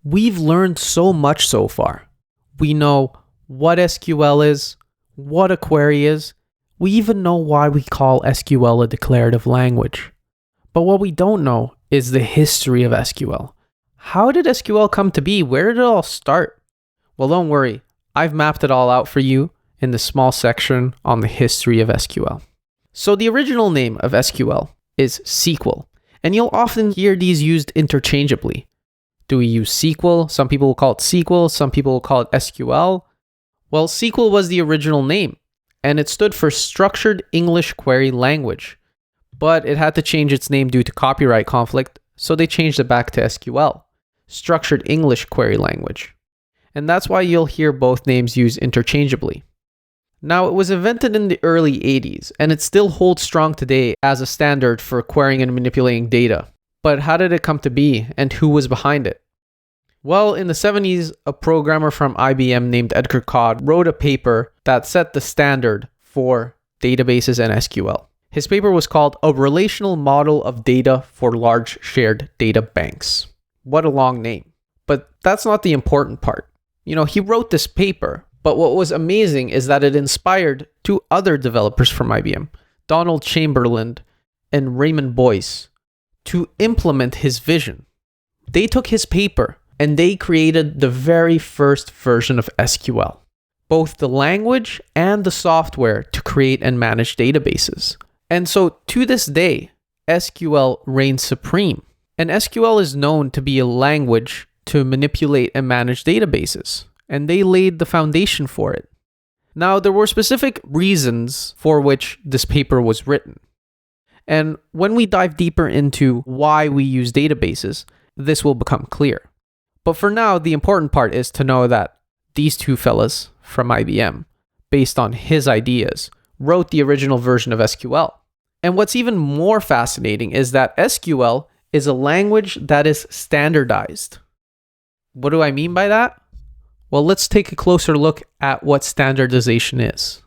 We've learned so much so far. We know what SQL is, what a query is. We even know why we call SQL a declarative language. But what we don't know is the history of SQL. How did SQL come to be? Where did it all start? Well, don't worry. I've mapped it all out for you in the small section on the history of SQL. So the original name of SQL is SQL, and you'll often hear these used interchangeably. Do we use SQL? Some people will call it SQL, some people will call it SQL. Well, SQL was the original name, and it stood for Structured English Query Language. But it had to change its name due to copyright conflict, so they changed it back to SQL, Structured English Query Language. And that's why you'll hear both names used interchangeably. Now, it was invented in the early 80s, and it still holds strong today as a standard for querying and manipulating data. But how did it come to be, and who was behind it? Well, in the 70s, a programmer from IBM named Edgar Codd wrote a paper that set the standard for databases and SQL. His paper was called A Relational Model of Data for Large Shared Data Banks. What a long name. But that's not the important part. He wrote this paper, but what was amazing is that it inspired two other developers from IBM, Donald Chamberlain and Raymond Boyce, to implement his vision. They took his paper and they created the very first version of SQL, both the language and the software to create and manage databases. And so to this day, SQL reigns supreme. And SQL is known to be a language to manipulate and manage databases, and they laid the foundation for it. Now, there were specific reasons for which this paper was written. And when we dive deeper into why we use databases, this will become clear. But for now, the important part is to know that these two fellas from IBM, based on his ideas, wrote the original version of SQL. And what's even more fascinating is that SQL is a language that is standardized. What do I mean by that? Well, let's take a closer look at what standardization is.